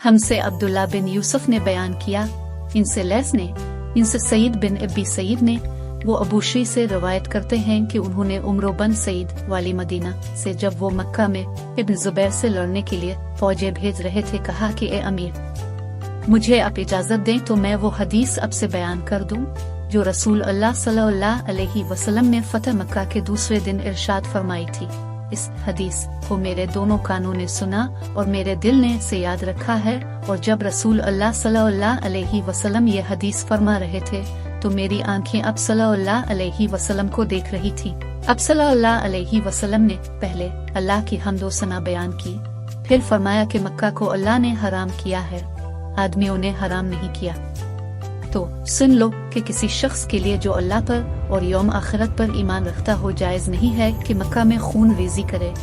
हमसे अब्दुल्ला बिन यूसुफ ने बयान किया, इनसे लैस ने, इनसे सईद बिन अबी सईद ने, वो अबूशी से रवायत करते हैं कि उन्होंने उम्र बन सईद वाली मदीना से जब वो मक्का में इब्न जुबैर से लड़ने के लिए फौजें भेज रहे थे कहा कि ए अमीर, मुझे आप इजाजत दें तो मैं वो हदीस अब से बयान कर दूं जो रसूल अल्लाह सल्लल्लाहु अलैहि वसल्लम ने फतह मक्का के दूसरे दिन इरशाद फरमाई थी। इस हदीस को मेरे दोनों कानों ने सुना और मेरे दिल ने इसे याद रखा है, और जब रसूल अल्लाह सल्लल्लाहु अलैहि वसल्लम ये हदीस फरमा रहे थे तो मेरी आंखें अब सल्लल्लाहु अलैहि वसल्लम को देख रही थी। अब सल्लल्लाहु अलैहि वसल्लम ने पहले अल्लाह की हम्दो सना बयान की, फिर फरमाया कि मक्का को अल्लाह ने हराम किया है, आदमियों ने हराम नहीं किया। तो सुन लो कि किसी शख्स के लिए जो अल्लाह पर और यौम आखिरत पर ईमान रखता हो जायज़ नहीं है कि मक्का में खून रेजी करे,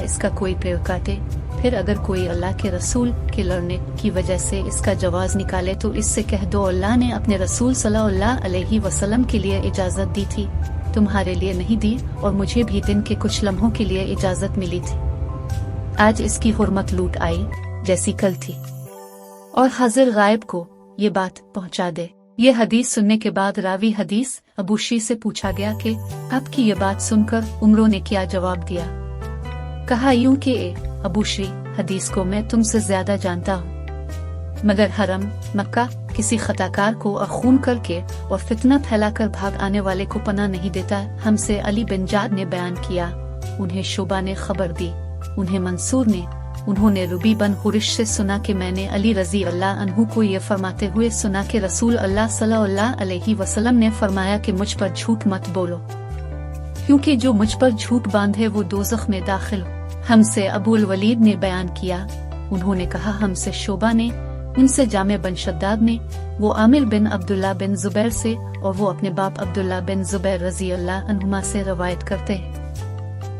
इसका कोई पेड़ काटे। फिर अगर कोई अल्लाह के रसूल के लड़ने की वजह से इसका जवाज निकाले तो इससे कह दो अल्लाह ने अपने रसूल सल्लल्लाहु अलैहि वसल्लम के लिए इजाज़त दी थी, तुम्हारे लिए नहीं दी, और मुझे भी दिन के कुछ लम्हों के लिए इजाज़त मिली थी। आज इसकी हुर्मत लूट आई जैसी कल थी, और हाजिर गायब को ये बात पहुंचा दे। ये हदीस सुनने के बाद रावी हदीस अबूशी से पूछा गया कि आपकी ये बात सुनकर उमरों ने क्या जवाब दिया। कहा यूं कि अबूशी, हदीस को मैं तुमसे ज्यादा जानता हूँ, मगर हरम मक्का किसी खताकार को खून करके और फितना फैलाकर भाग आने वाले को पनाह नहीं देता। हमसे अली बिन जाद ने बयान किया, उन्हें शोबा ने खबर दी, उन्हें मंसूर ने, उन्होंने रुबी बन हुरिश से सुना कि मैंने अली रजी अल्लाह अन्हु को ये फरमाते हुए सुना कि रसूल अल्लाह सल्लल्लाहु अलैहि वसल्लम ने फरमाया कि मुझ पर झूठ मत बोलो, क्योंकि जो मुझ पर झूठ बांधे वो दोज़ख में दाखिल हो। हमसे अबुल वलीद ने बयान किया, उन्होंने कहा हमसे शोबा ने, उनसे जामे बन शद्दाद ने, वो आमिर बिन अब्दुल्ला बिन जुबैर से, और वो अपने बाप अब्दुल्ला बिन जुबैर रजी अल्लाह अन्हुमा से रवायत करते हैं।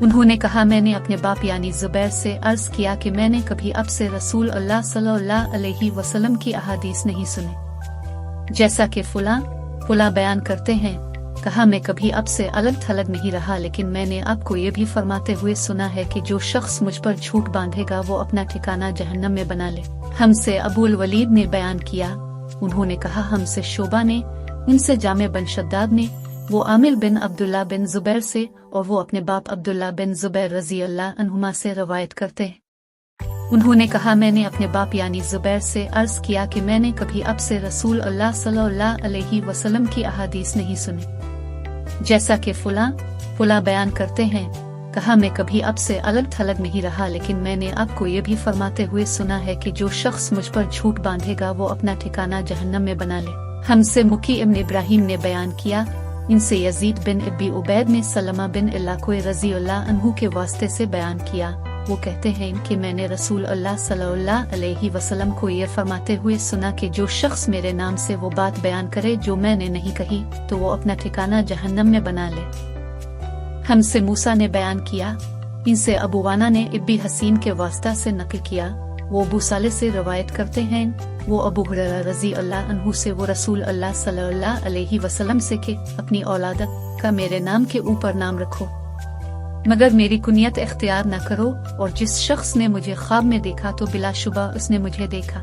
उन्होंने कहा मैंने अपने बाप यानी जुबैर से अर्ज किया कि मैंने कभी अब से रसूल अल्लाह सल्लल्लाहु अलैहि वसल्लम की अहादीस नहीं सुनी, जैसा कि फुला बयान करते हैं। कहा मैं कभी अब से अलग थलग नहीं रहा, लेकिन मैंने आपको ये भी फरमाते हुए सुना है कि जो शख्स मुझ पर झूठ बांधेगा वो अपना ठिकाना जहन्नम में बना ले। हमसे अबुल वलीद ने बयान किया, उन्होंने कहा हमसे शोबा ने, उनसे जामे बन शद्दाद ने, वो आमिर बिन अब्दुल्ला बिन जुबैर से, और वो अपने बाप अब्दुल्ला बिन जुबैर रजी अल्लाह अन्हुमा से रवायत करते हैं। उन्होंने कहा मैंने अपने बाप यानी जुबैर से अर्ज किया कि मैंने कभी अब से रसूल अल्लाह सल्लल्लाहु अलैहि वसल्लम की अहादीस नहीं सुनी, जैसा कि फुला बयान करते हैं। कहा मैं कभी अब से अलग थलग नहीं रहा, लेकिन मैंने आपको ये भी फरमाते हुए सुना है कि जो शख्स मुझ पर झूठ बांधेगा वो अपना ठिकाना जहन्नम में बना ले। हमसे मुकी इब्न इब्राहिम ने बयान किया, इनसे यजीद बिन अबी उबैद ने सलमा बिन इलाकोए रजी अल्लाह अन्हु के वास्ते से बयान किया। वो कहते हैं कि मैंने रसूल अल्लाह सल्लल्लाहु अलैहि वसल्लम को ये फरमाते हुए सुना कि जो शख्स मेरे नाम से वो बात बयान करे जो मैंने नहीं कही तो वो अपना ठिकाना जहन्नम में बना ले। हमसे मूसा ने बयान किया, इनसे अबूवाना ने इब्बी हसीन के वास्ता से नकल किया, वो अबू साले से रवायत करते हैं, वो अबू हुरैरा रजी अल्लाह अन्हु से, वो रसूल अल्लाह सल्लल्लाहु अलैहि वसल्लम से कि अपनी औलाद का मेरे नाम के ऊपर नाम रखो, मगर मेरी कुनियत इख्तियार न करो, और जिस शख्स ने मुझे ख्वाब में देखा तो बिलाशुबा उसने मुझे देखा,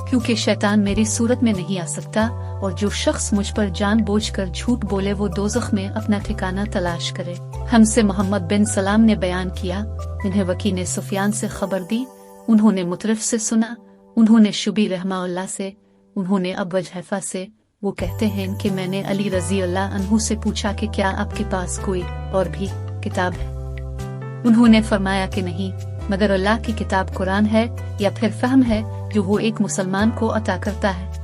क्योंकि शैतान मेरी सूरत में नहीं आ सकता, और जो शख्स मुझ पर जानबूझकर झूठ बोले वो दोज़ख में अपना ठिकाना तलाश करे। हमसे मोहम्मद बिन सलाम ने बयान किया, इन्हें वकी ने सुफियान से खबर दी, उन्होंने मुतरफ से सुना, उन्होंने शुबी रहमाउल्लाह से, उन्होंने अबू वजहफा से। वो कहते हैं कि मैंने अली रजी अल्लाह अन्हु से पूछा कि क्या आपके पास कोई और भी किताब है? उन्होंने फरमाया कि नहीं, मगर अल्लाह की किताब कुरान है, या फिर फहम है जो वो एक मुसलमान को अता करता है,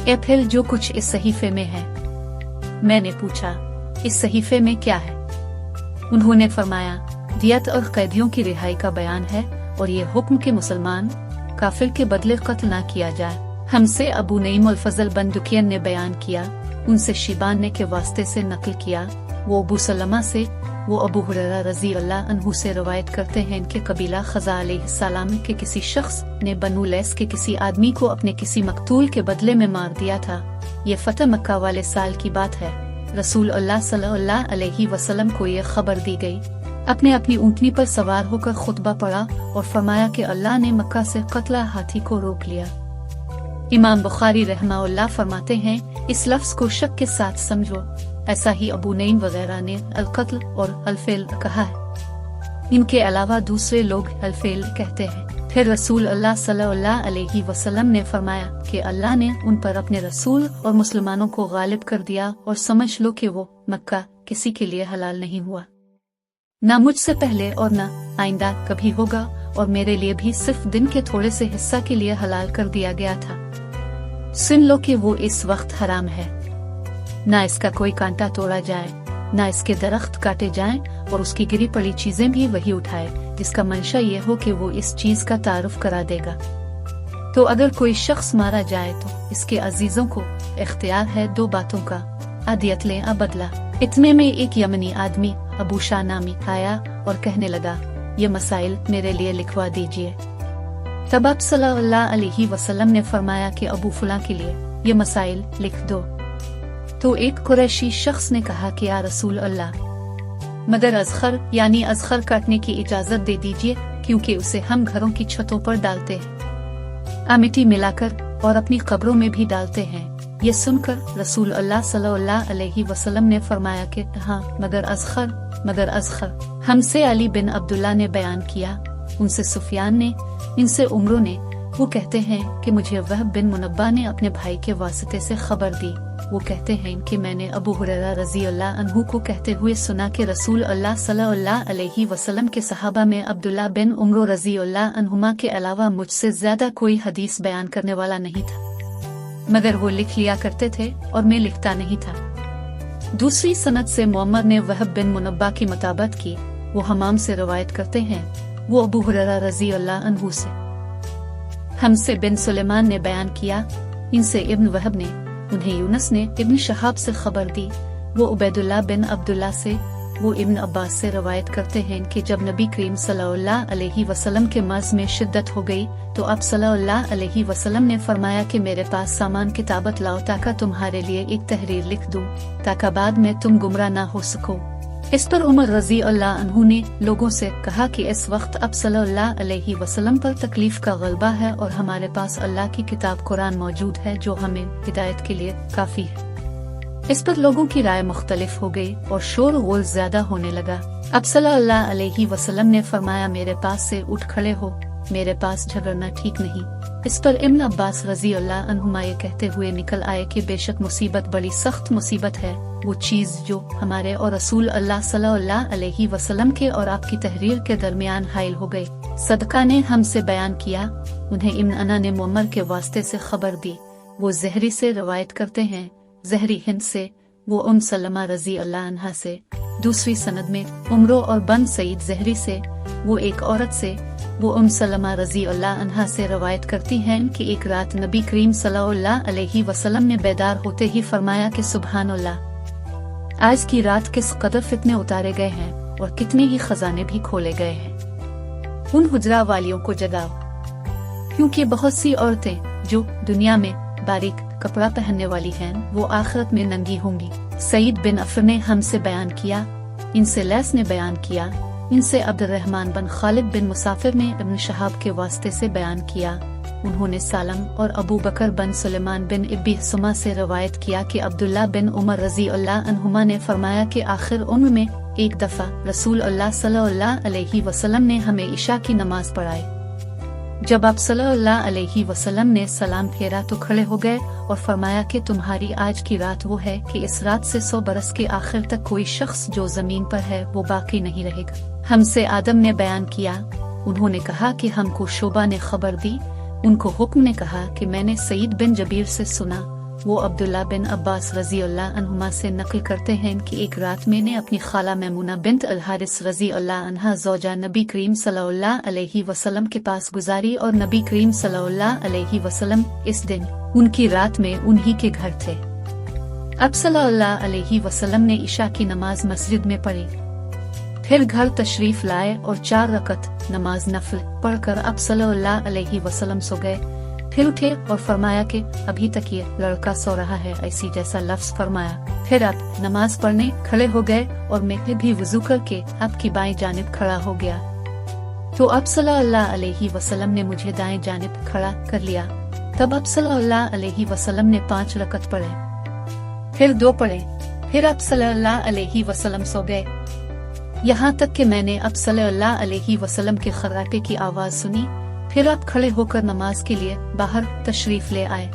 या फिर जो कुछ इस सहीफे में है। मैंने पूछा, इस सहीफे में क्या है? उन्होंने फरमाया, दियत और कैदियों की रिहाई का बयान है, और ये हुक्म के मुसलमान काफिर के बदले कत्ल ना किया जाए। हमसे अबू नईम अल फजल बन दुकियन ने बयान किया, उनसे शिबान ने के वास्ते से नकल किया, वो अबू सलमा से, वो अबू हुरैरा रजी अल्लाह अन्हु से रवायत करते हैं कि कबीला खज़ा अलैहिस्सलाम के किसी शख्स ने बनु लैस के किसी आदमी को अपने किसी मकतूल के बदले में मार दिया था। ये फतह मक्का वाले साल की बात है। रसूल अल्लाह सल्लल्लाहु अलैहि वसल्लम को ये खबर दी गई। अपने अपनी ऊँटनी पर सवार होकर खुतबा पढ़ा और फरमाया कि अल्लाह ने मक्का से कत्ल हाथी को रोक लिया। इमाम बुखारी रहमाहुल्लाह फरमाते हैं, इस लफ्ज को शक के साथ समझो। ऐसा ही अबू नईम वगैरह ने अल-कत्ल और अल-फेल कहा है। इनके अलावा दूसरे लोग अल-फेल कहते हैं। फिर रसूल अल्लाह सल्लल्लाहु अलैहि वसल्लम ने फरमाया कि अल्लाह ने उन पर अपने रसूल और मुसलमानों को गालिब कर दिया और समझ लो कि वो मक्का किसी के लिए हलाल नहीं हुआ, ना मुझसे पहले और ना आइंदा कभी होगा, और मेरे लिए भी सिर्फ दिन के थोड़े से हिस्सा के लिए हलाल कर दिया गया था। सुन लो कि वो इस वक्त हराम है, ना इसका कोई कांटा तोड़ा जाए, ना इसके दरख्त काटे जाएं, और उसकी गिरी पड़ी चीजें भी वही उठाए जिसका मंशा ये हो कि वो इस चीज का तारुफ करा देगा। तो अगर कोई शख्स मारा जाए तो इसके अजीजों को इख्तियार है दो बातों का, अदियत लें या बदला। इतने में एक यमनी आदमी अबू शाह नामी आया और कहने लगा, ये मसाइल मेरे लिए लिखवा दीजिए। तब आप सल्लल्लाहु अलैहि वसल्लम ने फरमाया कि अबू फुला के लिए ये मसाइल लिख दो। तो एक कुरैशी शख्स ने कहा कि या रसूल अल्लाह, मगर अज़खर यानी अज़खर काटने की इजाजत दे दीजिए, क्योंकि उसे हम घरों की छतों पर डालते हैं, मिट्टी मिलाकर और अपनी कब्रों में भी डालते हैं। ये सुनकर रसूल अल्लाह सल्लल्लाहु अलैहि वसल्लम ने फरमाया कि हाँ, मगर अज़खर। हमसे अली बिन अब्दुल्ला ने बयान किया, उनसे सुफियान ने, इनसे उमरों ने। वो कहते हैं कि मुझे वहब बिन मुनब्बा ने अपने भाई के वास्ते से खबर दी। वो कहते हैं कि मैंने अबू हुरैरा रज़ी अल्लाह अन्हु को कहते हुए सुना कि रसूल अल्लाह सल्लल्लाहु अलैहि वसल्लम के सहाबा में अब्दुल्ला बिन उमरो रज़ी अल्लाह अन्हुमा के अलावा मुझसे ज्यादा कोई हदीस बयान करने वाला नहीं था, मगर वो लिख लिया करते थे और मैं लिखता नहीं था। दूसरी सनद से मुअम्मर ने वहब बिन मुनब्बा की मुताबत की। वो हमाम से रवायत करते हैं, वो अबू हुरैरा रज़ी अल्लाह अन्हु से। हमसे बिन सुलेमान ने बयान किया, इनसे इब्न वहब ने, उन्हें यूनस ने इब्न शहाब से खबर दी, वो उबैदुल्लाह बिन अब्दुल्ला से, वो इब्न अब्बास से रवायत करते हैं कि जब नबी करीम सल्लल्लाहु अलैहि वसल्लम के मर्ज में शिद्दत हो गई तो आप सल्लल्लाहु अलैहि वसल्लम ने फरमाया कि मेरे पास सामान किताबत लाओ ताकि तुम्हारे लिए एक तहरीर लिख दूं, ताकि बाद में तुम गुमराह ना हो सको। इस पर उमर रज़ी अल्लाह अन्हु ने लोगों से कहा कि इस वक्त अब सल्लल्लाहु अलैहि वसल्लम पर तकलीफ का गलबा है और हमारे पास अल्लाह की किताब कुरान मौजूद है जो हमें हिदायत के लिए काफी है। इस पर लोगों की राय मुख्तलिफ हो गई और शोर गुल ज्यादा होने लगा। अब सल्लल्लाहु अलैहि वसल्लम ने फरमाया, मेरे पास से उठ खड़े हो, मेरे पास झगड़ना ठीक नहीं। इस पर इब्न अब्बास रज़ी अल्लाह अन्हुमा ये कहते हुए निकल आए कि बेशक मुसीबत बड़ी सख्त मुसीबत है, वो चीज जो हमारे और रसूल अल्लाह सल्लल्लाहु अलैहि वसल्लम के और आपकी तहरीर के दरमियान हाइल हो गई। सदका ने हमसे बयान किया, उन्हें इब्न अना ने मुअम्मर के वास्ते से खबर दी। वो ज़हरी से रवायत करते हैं, ज़हरी हिंद से, वो सलमा रज़ी अल्लाह अन्हा से। दूसरी सनद में उमरो और बन सईद ज़हरी से, वो एक औरत से, वो सलमा रज़ी अल्लाह अन्हा से रवायत करती हैं कि एक रात नबी करीम सल्लल्लाहु अलैहि वसल्लम ने बेदार होते ही फरमाया कि सुभान अल्लाह, आज की रात किस कदर फितने उतारे गए हैं और कितने ही खजाने भी खोले गए हैं। उन हुजरा वालियों को जगाओ, क्योंकि बहुत सी औरतें जो दुनिया में बारीक कपड़ा पहनने वाली हैं वो आखिरत में नंगी होंगी। सईद बिन अफर ने हमसे बयान किया, इनसे लैस ने बयान किया, इनसे अब्दुर्रहमान बिन खालिद बिन मुसाफिर ने इब्न शहाब के वास्ते से बयान किया। उन्होंने सालम और अबू बकर बिन सुलेमान बिन इब्बी सुमा से रवायत किया कि अब्दुल्ला बिन उमर रज़ी अल्लाह अन्हुमा ने फरमाया कि आखिर उम्र में एक दफा रसूल अल्लाह सल्लल्लाहु अलैहि वसल्लम ने हमें इशा की नमाज पढ़ाई। जब आप सल्लल्लाहु अलैहि वसल्लम ने सलाम फेरा तो खड़े हो गए और फरमाया कि तुम्हारी आज की रात वो है कि इस रात से 100 बरस के आखिर तक कोई शख्स जो जमीन पर है वो बाकी नहीं रहेगा। हमसे आदम ने बयान किया, उन्होंने कहा कि हमको शोबा ने खबर दी, उनको हुक्म ने कहा कि मैंने सईद बिन जबीर से सुना। वो अब्दुल्ला बिन अब्बास रज़ी अल्लाह अन्हुमा से नकल करते हैं कि एक रात मैंने अपनी खाला मैमुना बिन्त अल हारिस रज़ी अल्लाह अन्हा ज़ौजा नबी करीम सल्लल्लाहु अलैहि वसल्लम के पास गुजारी और नबी करीम सल्लल्लाहु अलैहि वसल्लम इस दिन उनकी रात में उन्हीं के घर थे। अब सल्लल्लाहु अलैहि वसल्लम ने इशा की नमाज मस्जिद में पढ़ी, फिर घर तशरीफ लाए और 4 रकत नमाज नफल पढ़कर अब सल्लल्लाहु अलैहि वसल्लम सो गए। پھر اٹھے اور فرمایا کہ ابھی تک یہ لڑکا سو رہا ہے، ایسی جیسا لفظ فرمایا۔ پھر آپ نماز پڑھنے کھڑے ہو گئے اور میں بھی وضو کر کے آپ کی بائیں جانب کھڑا ہو گیا، تو آپ صلی اللہ علیہ وسلم نے مجھے دائیں جانب کھڑا کر لیا۔ تب آپ صلی اللہ علیہ وسلم نے 5 رکعت پڑھے، پھر 2 پڑھے، پھر آپ صلی اللہ علیہ وسلم سو گئے، یہاں تک کہ میں نے آپ صلی اللہ علیہ وسلم کے خراٹے کی آواز سنی۔ پھر آپ کھڑے ہو کر نماز کے لیے باہر تشریف لے آئے۔